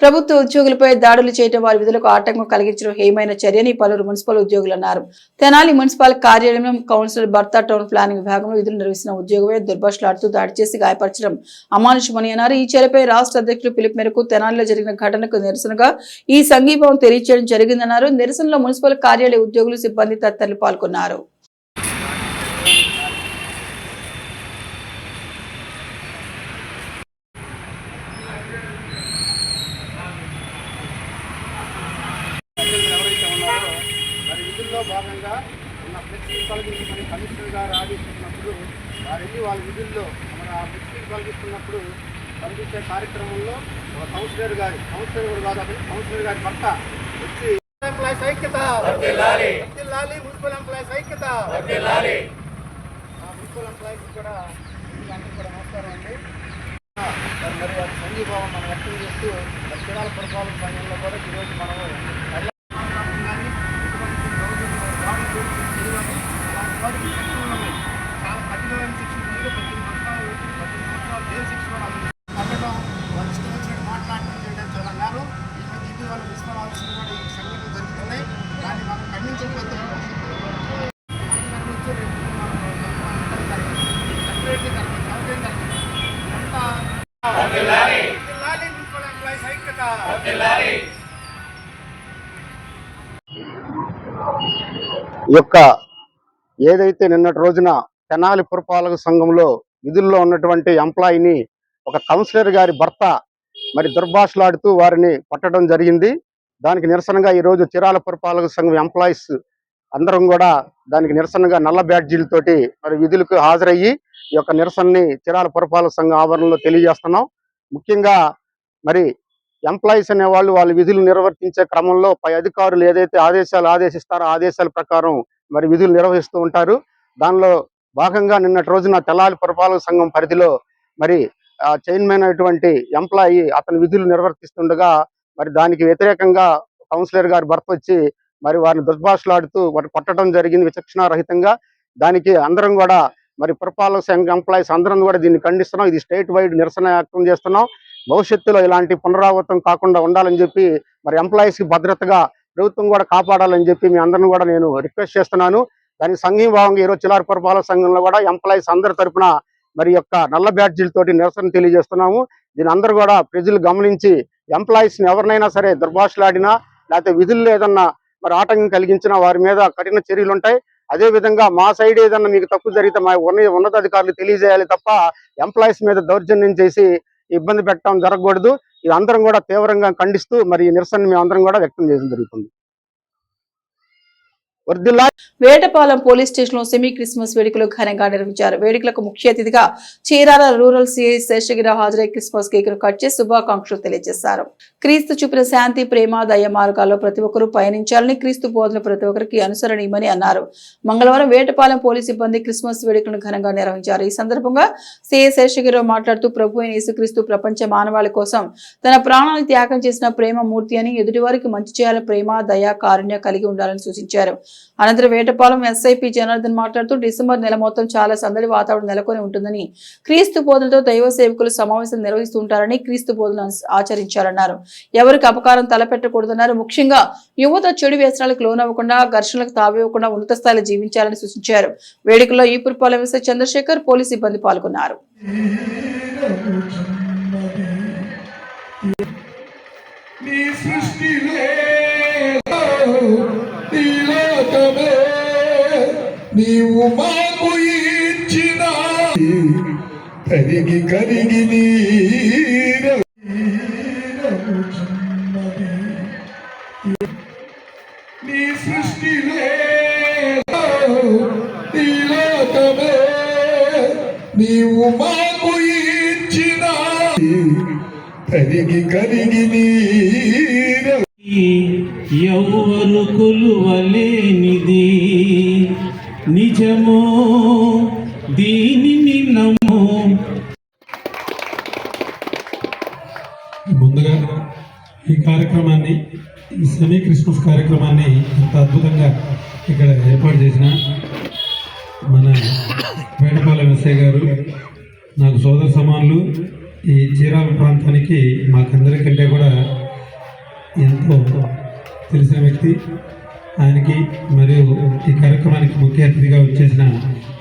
ప్రభుత్వ ఉద్యోగులపై దాడులు చేయడం వారి విధులకు ఆటంకం కలిగించడం హేయమైన చర్యని పలువురు మున్సిపల్ ఉద్యోగులు అన్నారు. తెనాలి మున్సిపల్ కార్యాలయంలో కౌన్సిలర్ భర్త టౌన్ ప్లానింగ్ విభాగంలో విధులు నిర్వహిస్తున్న ఉద్యోగమే దుర్భాషలాడుతూ దాడి చేసి గాయపరచడం అమానుషమని అన్నారు. ఈ చర్యపై రాష్ట్ర అధ్యక్షులు పిలుపు మేరకు తెనాలిలో జరిగిన ఘటనకు నిరసనగా ఈ సంఘీభావం తెలియజేయడం జరిగిందన్నారు. నిరసనలో మున్సిపల్ కార్యాలయ ఉద్యోగులు, సిబ్బంది తదితరులు పాల్గొన్నారు. భాగంగా ఉన్న ఫ్లెక్సీలు తొలగించమని కమిషనర్ గారు ఆదేశించినప్పుడు వారెళ్ళి వాళ్ళ విధుల్లో మన ఆ ఫ్లెక్సీలు తొలగిస్తున్నప్పుడు తొలగించే కార్యక్రమంలో ఒక కౌన్సిలర్ గారు కాదు అతను కౌన్సిలర్ గారి భర్త వచ్చి ఎంప్లాయీస్ ఐక్యత, మున్సిపల్ ఎంప్లాయీస్ ఐక్యత, మున్సిపల్ ఎంప్లాయీస్ కూడా అందరూ కూడా నమస్కారం అండి. మరి వాటి సంఘీభావం మనం వ్యక్తం చేస్తూ చీరాల పురపాలక సంఘంలో కూడా ఈరోజు మనము చాలా కఠినమైన శిక్షణ జైలు శిక్షణ పట్టడం, వాళ్ళు ఇష్టం వచ్చినట్టు మాట్లాడటం చేయడం చాలా నేరం. ఇటీవల మున్సిపల్ ఆఫీసులు కూడా ఈ సంఘటనలు జరుగుతున్నాయి. దాన్ని మనం ఖండించకపోతే మున్సిపల్ ఎంప్లాయీస్ ఐక్యత. ఈ యొక్క ఏదైతే నిన్నటి రోజున తెనాలి పురపాలక సంఘంలో విధుల్లో ఉన్నటువంటి ఎంప్లాయీని ఒక కౌన్సిలర్ గారి భర్త మరి దుర్భాషలాడుతూ వారిని పట్టడం జరిగింది. దానికి నిరసనగా ఈరోజు చీరాల పురపాలక సంఘం ఎంప్లాయీస్ అందరం కూడా దానికి నిరసనగా నల్ల బ్యాడ్జీలతోటి మరి విధులకు హాజరయ్యి ఈ యొక్క నిరసనని చీరాల పురపాలక సంఘం ఆవరణలో తెలియజేస్తున్నాం. ముఖ్యంగా మరి ఎంప్లాయీస్ అనే వాళ్ళు వాళ్ళ విధులు నిర్వర్తించే క్రమంలో పై అధికారులు ఏదైతే ఆదేశాలు ఆదేశిస్తారో ఆదేశాల ప్రకారం మరి విధులు నిర్వహిస్తూ ఉంటారు. దానిలో భాగంగా నిన్నటి రోజున తెనాలి పురపాలక సంఘం పరిధిలో మరి చైర్మన్ అయినటువంటి ఎంప్లాయీ అతని విధులు నిర్వర్తిస్తుండగా మరి దానికి వ్యతిరేకంగా కౌన్సిలర్ గారి భర్త వచ్చి మరి వారిని దుర్భాషలాడుతూ వారు కొట్టడం జరిగింది విచక్షణారహితంగా. దానికి అందరం కూడా మరి పురపాలక సంఘ ఎంప్లాయీస్ అందరం కూడా దీన్ని ఖండిస్తున్నాం. ఇది స్టేట్ వైడ్ నిరసన వ్యక్తం చేస్తున్నాం. భవిష్యత్తులో ఇలాంటి పునరావృతం కాకుండా ఉండాలని చెప్పి మరి ఎంప్లాయీస్కి భద్రతగా ప్రభుత్వం కూడా కాపాడాలని చెప్పి మీ అందరిని కూడా నేను రిక్వెస్ట్ చేస్తున్నాను. దానికి సంఘీభావంగా ఈరోజు చీరాల పురపాలక సంఘంలో కూడా ఎంప్లాయీస్ అందరి తరఫున మరి యొక్క నల్ల బ్యాడ్జీలతోటి నిరసన తెలియజేస్తున్నాము. దీని అందరూ కూడా ప్రజలు గమనించి ఎంప్లాయీస్ని ఎవరినైనా సరే దుర్భాషలాడినా లేకపోతే విధుల్లో ఏదన్నా మరి ఆటంకం కలిగించినా వారి మీద కఠిన చర్యలు ఉంటాయి. అదేవిధంగా మా సైడ్ ఏదన్నా మీకు తప్పు జరిగితే మా ఉన్నతాధికారులు తెలియజేయాలి తప్ప ఎంప్లాయీస్ మీద దౌర్జన్యం చేసి ఇబ్బంది పెట్టడం జరగకూడదు. ఇది అందరం కూడా తీవ్రంగా ఖండిస్తూ మరి ఈ నిరసన మేము అందరం కూడా వ్యక్తం చేయడం జరుగుతుంది. వేటపాలెం పోలీస్ స్టేషన్ లో సెమీ క్రిస్మస్ వేడుకలు ఘనంగా నిర్వహించారు. వేడుకలకు ముఖ్య అతిథిగా చీరాల రూరల్ సిఐ శేషగిరి హాజరై క్రిస్మస్ కేకును కట్ చేసి శుభాకాంక్షలు తెలియజేశారు. క్రీస్తు చూపిన శాంతి, ప్రేమ, దయ మార్గాల్లో ప్రతి ఒక్కరూ పయనించాలని, క్రీస్తు బోధనలు ప్రతి ఒక్కరికి అనుసరణీయమని అన్నారు. మంగళవారం వేటపాలెం పోలీస్ సిబ్బంది క్రిస్మస్ వేడుకలను ఘనంగా నిర్వహించారు. ఈ సందర్భంగా సిఐ శేషగిరి మాట్లాడుతూ ప్రభు అయిన యేసుక్రీస్తు ప్రపంచ మానవాళి కోసం తన ప్రాణాలను త్యాగం చేసిన ప్రేమ మూర్తి అని, ఎదుటివారికి మంచి చేయాలని ప్రేమ, దయ, కారుణ్య కలిగి ఉండాలని సూచించారు. అనంతరం వేటపాలెం ఎస్ఐపి జనార్దన్ మాట్లాడుతూ డిసెంబర్ నెల మొత్తం చాలా సందడి వాతావరణం నెలకొని ఉంటుందని, క్రీస్తు బోధనతో దైవ సేవకులు సమావేశం నిర్వహిస్తూ ఉంటారని, క్రీస్తు బోధనలు ఆచరించారన్నారు. ఎవరికి అపకారం తలపెట్టకూడదన్నారు. ముఖ్యంగా యువత చెడు వ్యసనాలకు లోనవ్వకుండా, ఘర్షణలకు తావివ్వకుండా ఉన్నత స్థాయిలో జీవించాలని సూచించారు. వేడుకల్లో ఈ పురపాలెం ఎస్ఐ చంద్రశేఖర్, పోలీసు సిబ్బంది పాల్గొన్నారు. నీవు మాకు ఇచ్చిన కరిగి కరిగి నీ సృష్టిలే నీవు మాకు ఇచ్చిన కరిగి కరిగి నీరు ఎవరు కొలువలేనిది నిజమో దీనిని నమ్మో. ముందుగా ఈ కార్యక్రమాన్ని, ఈ సెమీ క్రిస్మస్ కార్యక్రమాన్ని ఇంత అద్భుతంగా ఇక్కడ ఏర్పాటు చేసిన మన వేటపాలెం ఎస్ఐ గారు, నాకు సోదర సమానులు, ఈ చీరాల ప్రాంతానికి మాకందరికంటే కూడా ఎంతో తెలిసిన వ్యక్తి. ఆయనకి మరియు ఈ కార్యక్రమానికి ముఖ్య అతిథిగా వచ్చేసిన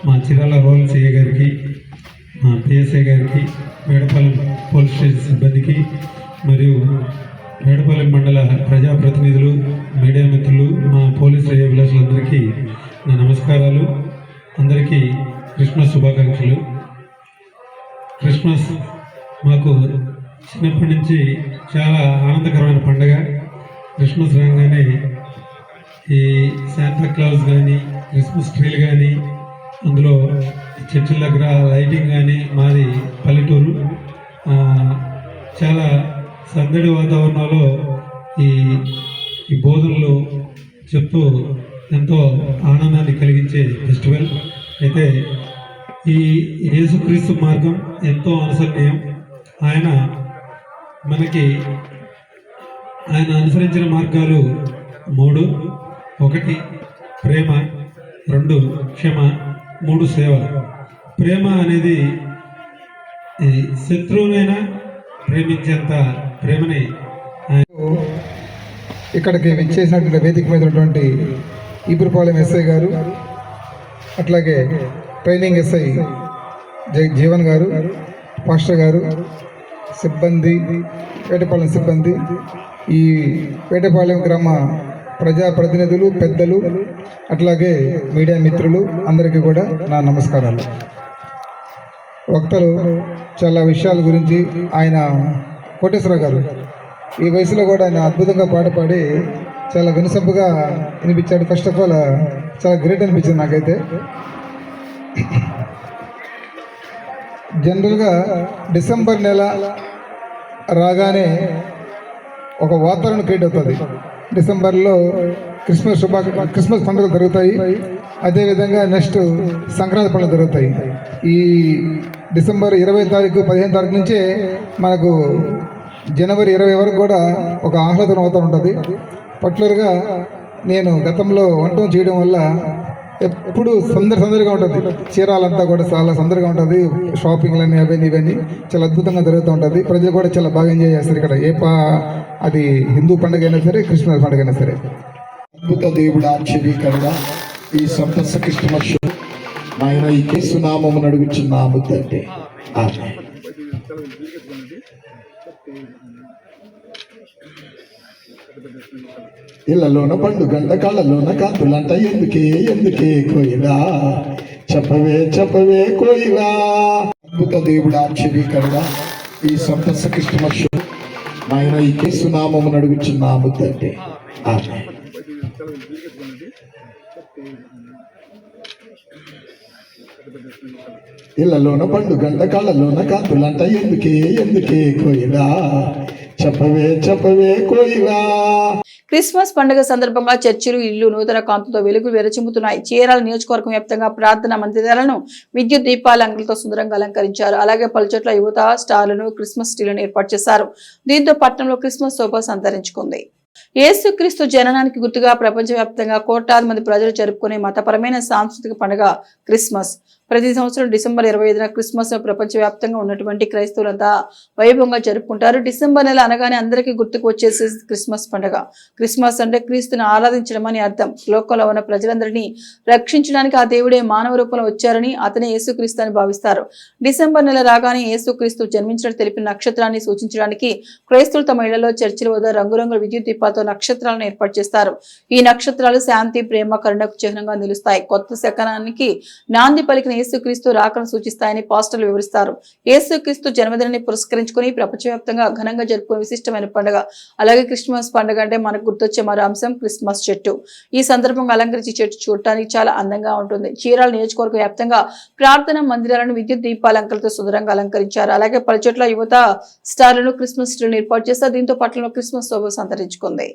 మా చీరాల రూరల్ సిఐ గారికి, మా పిఎస్ఐ గారికి, వేటపాలెం పోలీస్ స్టేషన్ సిబ్బందికి మరియు వేటపాలెం మండల ప్రజాప్రతినిధులు, మీడియా మిత్రులు, మా పోలీసు అభిలాషులందరికీ నా నమస్కారాలు. అందరికీ క్రిస్మస్ శుభాకాంక్షలు. క్రిస్మస్ మాకు చిన్నప్పటి నుంచి చాలా ఆనందకరమైన పండుగ. క్రిస్మస్ రాగానే ఈ శాంతా క్లాస్ కానీ, క్రిస్మస్ ట్రీలు కానీ, అందులో చర్చిల దగ్గర లైటింగ్ కానీ, మాది పల్లెటూరు, చాలా సందడి వాతావరణంలో ఈ బోధనలు చెప్తూ ఎంతో ఆనందాన్ని కలిగించే ఫెస్టివల్. అయితే ఈ యేసుక్రీస్తు మార్గం ఎంతో అనుసరణీయం. ఆయన అనుసరించిన మార్గాలు 3: 1 ప్రేమ, 2 క్షమ, 3 సేవ. ప్రేమ అనేది శత్రువునైనా ప్రేమించేంత ప్రేమని ఇక్కడికి విచ్చేసినటువంటి వేదిక మీద ఉన్నటువంటి ఈపురపాలెం ఎస్ఐ గారు, అట్లాగే ట్రైనింగ్ ఎస్ఐ జీవన్ గారు, పాస్టర్ గారు, సిబ్బంది, వేటపాలెం సిబ్బంది, ఈ వేటపాలెం గ్రామ ప్రజాప్రతినిధులు, పెద్దలు, అట్లాగే మీడియా మిత్రులు అందరికీ కూడా నా నమస్కారాలు. వక్తలు చాలా విషయాల గురించి, ఆయన కోటేశ్వరరావు గారు ఈ వయసులో కూడా ఆయన అద్భుతంగా పాట పాడి చాలా వినసొంపుగా వినిపించాడు. ఫస్ట్ ఆఫ్ ఆల్ చాలా గ్రేట్ అనిపించింది నాకైతే. జనరల్గా డిసెంబర్ నెల రాగానే ఒక వాతావరణం క్రియేట్ అవుతుంది. డిసెంబర్లో క్రిస్మస్ పండుగలు జరుగుతాయి. అదేవిధంగా నెక్స్ట్ సంక్రాంతి పండుగలు జరుగుతాయి. ఈ డిసెంబర్ 20 తారీఖు 15 తారీఖు నుంచే మనకు జనవరి 20 వరకు కూడా ఒక ఆహ్లాదం అవుతూ ఉంటుంది. పర్టికులర్గా నేను గతంలో వంటం చేయడం వల్ల ఎప్పుడు సందడిగా ఉంటుంది. చీరాలంతా కూడా చాలా సందడిగా ఉంటుంది. షాపింగ్లన్నీ అవన్నీ ఇవన్నీ చాలా అద్భుతంగా జరుగుతూ ఉంటుంది. ప్రజలు కూడా చాలా బాగా ఎంజాయ్ చేస్తారు ఇక్కడ. అది హిందూ పండుగ అయినా సరే, క్రిస్మస్ పండుగ అయినా సరే. అద్భుత దేవుడు, ఆశ్చర్యకరుడ, ఈ సంతస క్రిస్మస్ ఆయన ఈ యేసు నామమున అడుగుచున్నాము తండ్రి. ఆమేన్. ఇళ్లలోన పండుగంట, కళ్ళలోన కాంతులంట, ఎందుకే కోయిలా, చెప్పవే కోయిలా. అద్భుత దేవుడు, ఆశ్చర్యకరుడ, ఈ సంతస క్రిస్మస్ ఆయన ఈ యేసు నామమున అడుగుచున్నాము తండ్రి. ఆమేన్. ఇళ్లలోన పండుగంట, కళ్ళలోన కాంతులంట, ఎందుకే కోయిలా, చెప్పవే కోయిలా. క్రిస్మస్ పండుగ సందర్భంగా చర్చిలు, ఇళ్లు నూతన కాంతులతో వెలుగులు వెరచిమ్ముతున్నాయి. చీరాల నియోజకవర్గం వ్యాప్తంగా ప్రార్థనా మందిరాలను విద్యుత్ దీపాల అంగులతో సుందరంగా అలంకరించారు. అలాగే పలుచోట్ల యువత స్టార్లను, క్రిస్మస్ ట్రీలను ఏర్పాటు చేశారు. దీంతో పట్టణంలో క్రిస్మస్ శోభ సంతరించుకుంది. యేసుక్రీస్తు జననానికి గుర్తుగా ప్రపంచవ్యాప్తంగా కోట్లాది మంది ప్రజలు జరుపుకునే మతపరమైన సాంస్కృతిక పండుగ క్రిస్మస్. ప్రతి సంవత్సరం డిసెంబర్ 25న క్రిస్మస్ ప్రపంచవ్యాప్తంగా ఉన్నటువంటి క్రైస్తవులంతా వైభవంగా జరుపుకుంటారు. డిసెంబర్ నెల అనగానే అందరికీ గుర్తుకు వచ్చేసి క్రిస్మస్ పండుగ. క్రిస్మస్ అంటే క్రీస్తుని ఆరాధించడం అని అర్థం. లోకంలో ఉన్న ప్రజలందరినీ రక్షించడానికి ఆ దేవుడే మానవ రూపంలో వచ్చారని, అతనే యేసుక్రీస్తు అని భావిస్తారు. డిసెంబర్ నెల రాగానే యేసుక్రీస్తు జన్మించినట్టు తెలిపిన నక్షత్రాన్ని సూచించడానికి క్రైస్తవులు తమ ఇళ్లలో, చర్చిల వద్ద రంగురంగుల విద్యుత్ దీపాలతో నక్షత్రాలను ఏర్పాటు చేస్తారు. ఈ నక్షత్రాలు శాంతి, ప్రేమ, కరుణకు చిహ్నంగా నిలుస్తాయి. కొత్త శకనానికి నాంది పలికిన యేసుక్రీస్తు రాకను సూచిస్తాయని పాస్టర్లు వివరిస్తారు. యేసుక్రీస్తు జన్మదినాన్ని పురస్కరించుకుని ప్రపంచవ్యాప్తంగా ఘనంగా జరుపుకునే విశిష్టమైన పండుగ. అలాగే క్రిస్మస్ పండుగ అంటే మనకు గుర్తొచ్చే మరో అంశం క్రిస్మస్ చెట్టు. ఈ సందర్భంగా అలంకరించి చెట్టు చూడటానికి చాలా అందంగా ఉంటుంది. చీరాల నియోజకవర్గ వ్యాప్తంగా ప్రార్థనా మందిరాలను విద్యుత్ దీపాలంకరణతో సుందరంగా అలంకరించారు. అలాగే పలు చోట్ల యువత స్టార్లను క్రిస్మస్ ట్రీలను ఏర్పాటు చేస్తారు. దీంతో పట్టణంలో క్రిస్మస్ శోభ సంతరించుకుంది.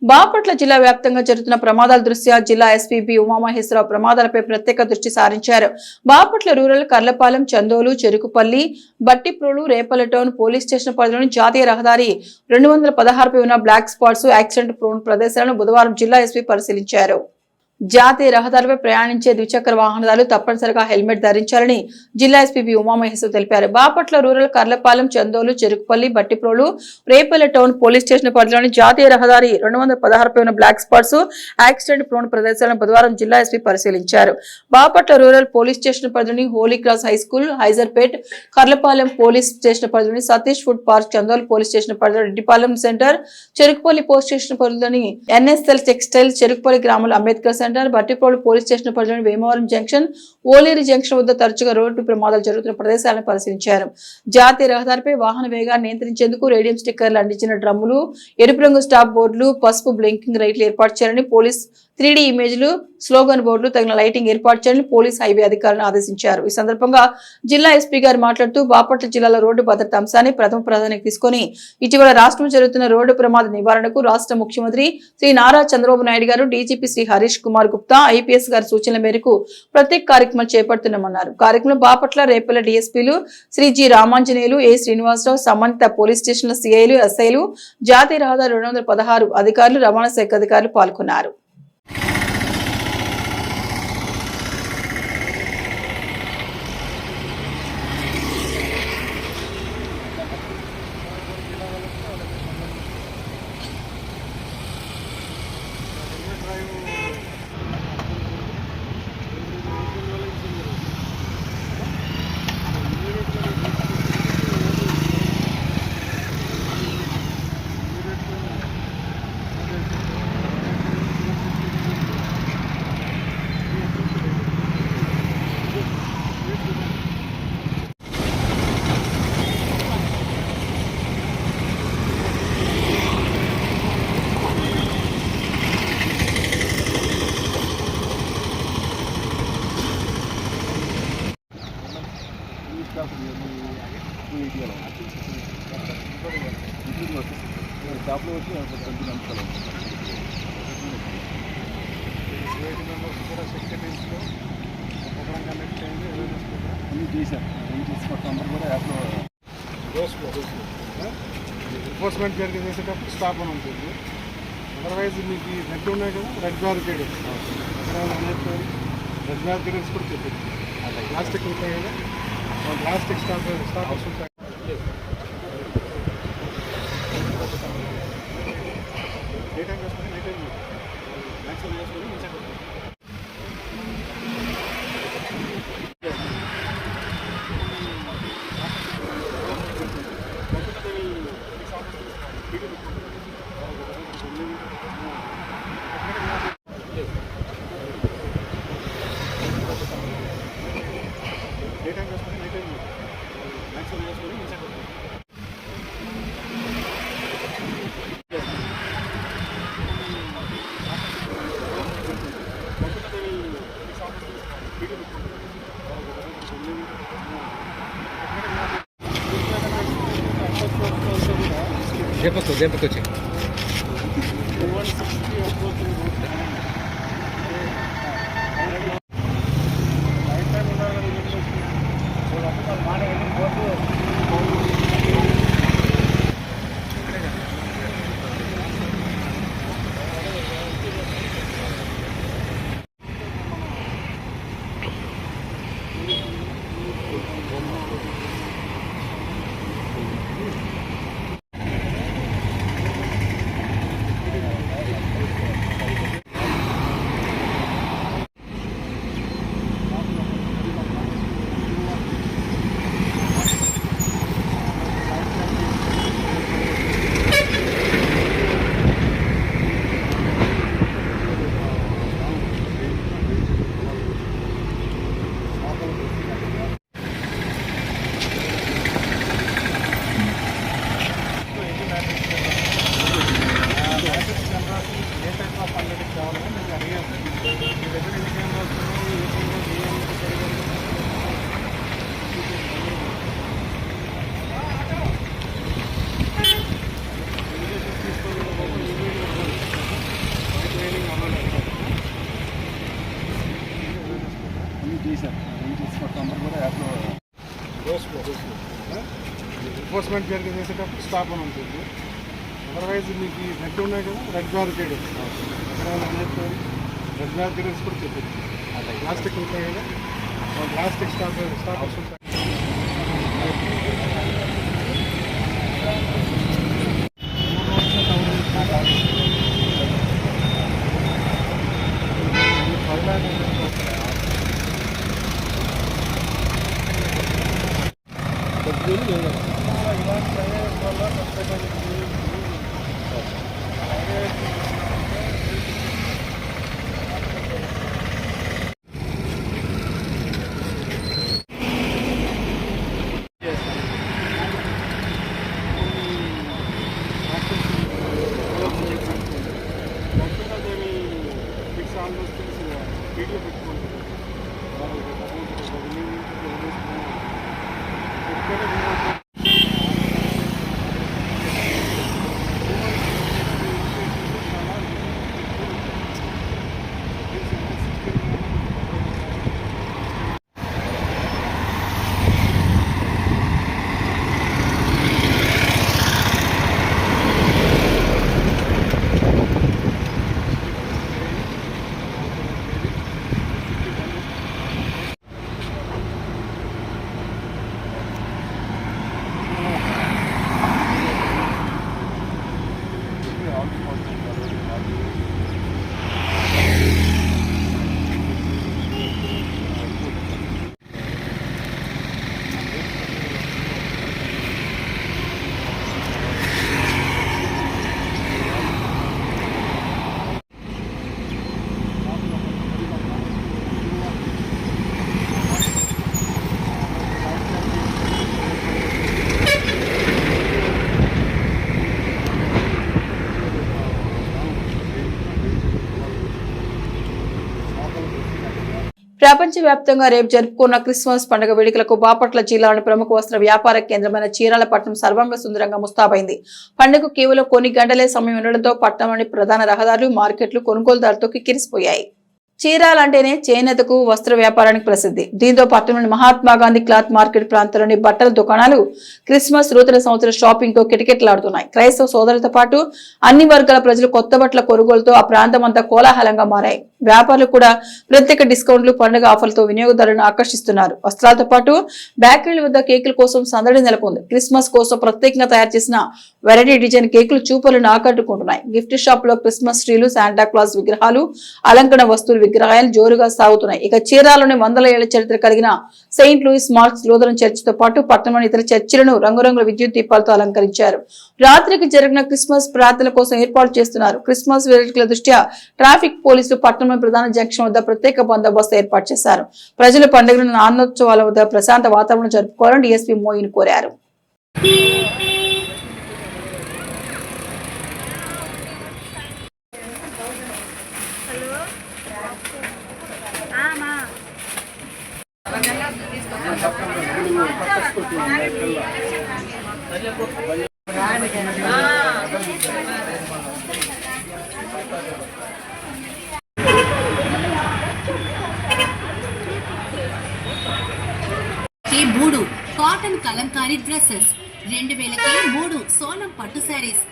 బాపట్ల జిల్లా వ్యాప్తంగా జరుగుతున్న ప్రమాదాల దృష్ట్యా జిల్లా ఎస్పీ బి ఉమామహేశ్వరరావు ప్రమాదాలపై ప్రత్యేక దృష్టి సారించారు. Bapatla rural, Karlapalem, Chandolu, Cherukupalli, Bhattiprolu, Repalle town police station పరిధిలోని జాతీయ రహదారి 216పై ఉన్న బ్లాక్ స్పాట్స్, యాక్సిడెంట్ ప్రోన్ ప్రదేశాలను బుధవారం జిల్లా ఎస్పీ పరిశీలించారు. జాతీయ రహదారిపై ప్రయాణించే ద్విచక్ర వాహనదారులు తప్పనిసరిగా హెల్మెట్ ధరించాలని జిల్లా ఎస్పీ బి ఉమామహేశ్వర్ తెలిపారు. Bapatla rural, Karlapalem, Chandolu, Cherukupalli, Bhattiprolu, Repalle town police station పరిధిలోని జాతీయ రహదారి 216పై ఉన్న బ్లాక్ స్పాట్స్, యాక్సిడెంట్ ప్రోన్ ప్రదేశాలను బుధవారం జిల్లా ఎస్పీ పరిశీలించారు. బాపట్ల రూరల్ పోలీస్ స్టేషన్ పరిధిలోని Holy Cross High School, Haizarpet, Karlapalem police station పరిధిలోని Satish food park, Chandolu police station పరిధిలోని Reddipalem centre, Cherukupalli police station పరిధిలోని ఎన్ఎస్ఎల్ టెక్స్టైల్, చెరుకుపల్లి గ్రామంలో Ambedkar centre, Bhattiprolu police station పరిధిలోని వేమవరం జంక్షన్, ఓలేరు జంక్షన్ వద్ద తరచుగా రోడ్డు ప్రమాదాలు జరుగుతున్న ప్రదేశాలను పరిశీలించారు. జాతీయ రహదారిపై వాహన వేగాన్ని నియంత్రించేందుకు రేడియం స్టిక్కర్లు అందించిన డ్రమ్ములు, ఎరుపు రంగు స్టాప్ బోర్డులు, పసుపు బ్లింకింగ్ లైట్లు ఏర్పాటు చేయాలని పోలీస్ 3D ఇమేజ్లు, స్లోగన్ బోర్డులు, తగిన లైటింగ్ ఏర్పాటు చేయాలని పోలీస్ హైవే అధికారులను ఆదేశించారు. ఈ సందర్భంగా జిల్లా ఎస్పీ గారు మాట్లాడుతూ బాపట్ల జిల్లాలో రోడ్డు భద్రత అంశాన్ని ప్రథమ ప్రాధాన్యత తీసుకుని ఇటీవల రాష్ట్రం జరుగుతున్న రోడ్డు ప్రమాద నివారణకు రాష్ట్ర ముఖ్యమంత్రి శ్రీ నారా చంద్రబాబు నాయుడు గారు, డీజీపీ శ్రీ హరీష్ కుమార్ గుప్తా, ఐపీఎస్ గారి సూచనల మేరకు ప్రత్యేక కార్యక్రమాలు చేపడుతున్నామన్నారు. కార్యక్రమంలో బాపట్ల, రేపల్ల డీఎస్పీలు శ్రీ జి రామాంజనేయులు, ఏ శ్రీనివాసరావు, సంబంధిత పోలీస్ స్టేషన్ల సిఐలు, ఎస్ఐలు, జాతీయ రహదారి 216 అధికారులు, రవాణా శాఖ అధికారులు పాల్గొన్నారు. ఎన్ఫోర్స్మెంట్ జరిగి చేసేటప్పుడు స్టాప్ అని ఉంటుంది. అదర్వైజ్ మీకు రెడ్ ఉన్నాయి కదా, రెడ్ బ్యారికేడ్ రెడ్ బ్యారికేడ్స్ కూడా చెప్పండి. ప్లాస్టిక్ ఉంటాయి కదా, ప్లాస్టిక్ స్టాప్స్ ఉంటాయి. ఏ టైం చేసుకుని నైట్ టైం మ్యాక్సిమం చేసుకొని మంచిగా దేపకు వచ్చి ఎన్ఫోర్స్మెంట్ జరిగి చేసేటప్పుడు స్టాప్ అని ఉంటుంది. అదర్వైజ్ మీకు రెడ్ ఉన్నాయి కదా, రెడ్ బ్యారికేడ్ రెడ్ బ్యారికేడ్స్ కూడా చెప్పండి. ప్లాస్టిక్ ఉంటాయి కదా, ప్లాస్టిక్ స్టాప్స్ ఉంటాయి. ప్రపంచవ్యాప్తంగా రేపు జరుపుకున్న క్రిస్మస్ పండుగ వేడుకలకు బాపట్ల జిల్లాలోని ప్రముఖ వస్త్ర వ్యాపార కేంద్రమైన చీరాలపట్నం సర్వాంగ సుందరంగా ముస్తాబైంది. పండుగ కేవలం కొన్ని గంటలే సమయం ఉండడంతో పట్టణంలోని ప్రధాన రహదారులు, మార్కెట్లు కొనుగోలుదారులతో కిక్కిరిసిపోయాయి. చీరాల అంటేనే చేనేతకు వస్త్ర వ్యాపారానికి ప్రసిద్ధి. దీంతో పట్టణంలోని మహాత్మా గాంధీ క్లాత్ మార్కెట్ ప్రాంతంలోని బట్టల దుకాణాలు క్రిస్మస్ నూతన సంవత్సర షాపింగ్ తో కిటకిటలాడుతున్నాయి. క్రైస్తవ సోదరులతో పాటు అన్ని వర్గాల ప్రజలు కొత్త బట్టల కొనుగోలుతో ఆ ప్రాంతం అంతా కోలాహలంగా మారాయి. వ్యాపారులు కూడా ప్రత్యేక డిస్కౌంట్లు, పండుగ ఆఫర్లతో వినియోగదారులను ఆకర్షిస్తున్నారు. వస్త్రాలతో పాటు బేకరీల వద్ద కేకుల కోసం సందడి నెలకొంది. క్రిస్మస్ కోసం ప్రత్యేకంగా తయారు చేసిన వెరైటీ డిజైన్ కేకులు చూపలను ఆకట్టుకుంటున్నాయి. గిఫ్ట్ షాప్ లో క్రిస్మస్ ట్రీలు, శాంటా క్లాస్ విగ్రహాలు, అలంకరణ వస్తువులు విగ్రహాలు జోరుగా సాగుతున్నాయి. ఇక చీరాలోని 100 ఏళ్ల చరిత్ర కలిగిన సెయింట్ లూయిస్ మార్క్స్ లూథరన్ చర్చితో పాటు పట్టణంలోని ఇతర చర్చిలను రంగురంగుల విద్యుత్ దీపాలతో అలంకరించారు. రాత్రికి జరిగిన క్రిస్మస్ ప్రార్థనల కోసం ఏర్పాటు చేస్తున్నారు. క్రిస్మస్ వేడుకల దృష్ట్యా ట్రాఫిక్ పోలీసులు పట్టణంలోని ప్రధాన జంక్షన్ వద్ద ప్రత్యేక బందోబస్తు ఏర్పాటు చేశారు. ప్రజలు పండుగలను ఆనందోత్సవాల వద్ద ప్రశాంత వాతావరణం జరుపుకోవాలని డీఎస్పీ మోయిన్ కోరారు. మూడు కాటన్ కలంకారీ డ్రెస్సెస్ 2000కి 3 సోనం పట్టు శారీస్.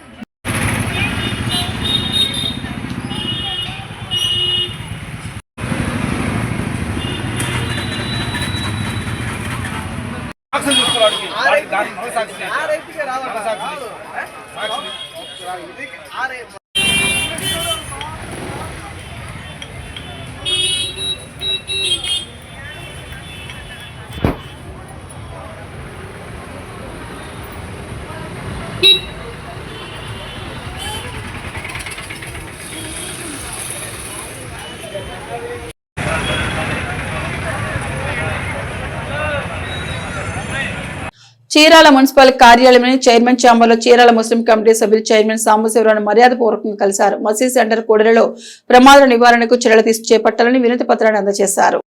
చీరాల మున్సిపల్ కార్యాలయంలోని చైర్మన్ ఛాంబర్ లో చీరాల ముస్లిం కమిటీ సభ్యులు చైర్మన్ సాంబశివరావును మర్యాదపూర్వకంగా కలిశారు. మసీద్ సెంటర్ కూడలిలో ప్రమాద నివారణకు చర్యలు చేపట్టాలని వినతి పత్రాన్ని అందజేశారు.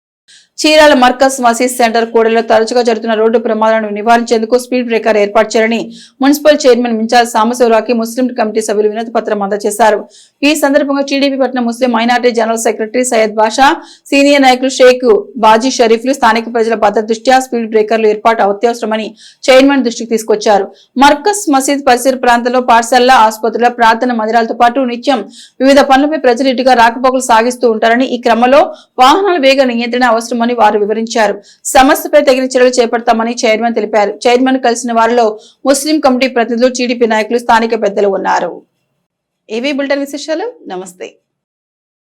చీరాల మర్కజ్ మసీద్ సెంటర్ కూడలిలో తరచుగా జరుగుతున్న రోడ్డు ప్రమాదాలను నివారించేందుకు స్పీడ్ బ్రేకర్ ఏర్పాటు చేయాలని మున్సిపల్ చైర్మన్ మించాల్ సాంబశివరావుకి ముస్లిం కమిటీ సభ్యులు వినతి పత్రం అందజేశారు. ఈ సందర్భంగా టీడీపీ పట్టిన ముస్లిం మైనార్టీ జనరల్ సెక్రటరీ సయ్యద్ బాషా, సీనియర్ నాయకులు షేక్ బాజీ షరీఫ్లు స్థానిక ప్రజల భద్రత దృష్ట్యా స్పీడ్ బ్రేకర్లు ఏర్పాటు అత్యవసరమని చైర్మన్ దృష్టికి తీసుకొచ్చారు. మర్కజ్ మసీద్ పరిసర ప్రాంతాల్లో పాఠశాలల, ఆసుపత్రుల, ప్రార్థన మందిరాలతో పాటు నిత్యం వివిధ పనులపై ప్రజలు ఇటుగా రాకపోకలు సాగిస్తూ ఉంటారని, ఈ క్రమంలో వాహనాల వేగ నియంత్రణ అవసరమని వారు వివరించారు. సమస్యపై తగిన చర్యలు చేపడతామని చైర్మన్ తెలిపారు. చైర్మన్ కలిసిన వారిలో ముస్లిం కమిటీ ప్రతినిధులు, టీడీపీ నాయకులు, స్థానిక పెద్దలు ఉన్నారు. ఏవీ బులెటిన్ విశేషాలు. నమస్తే.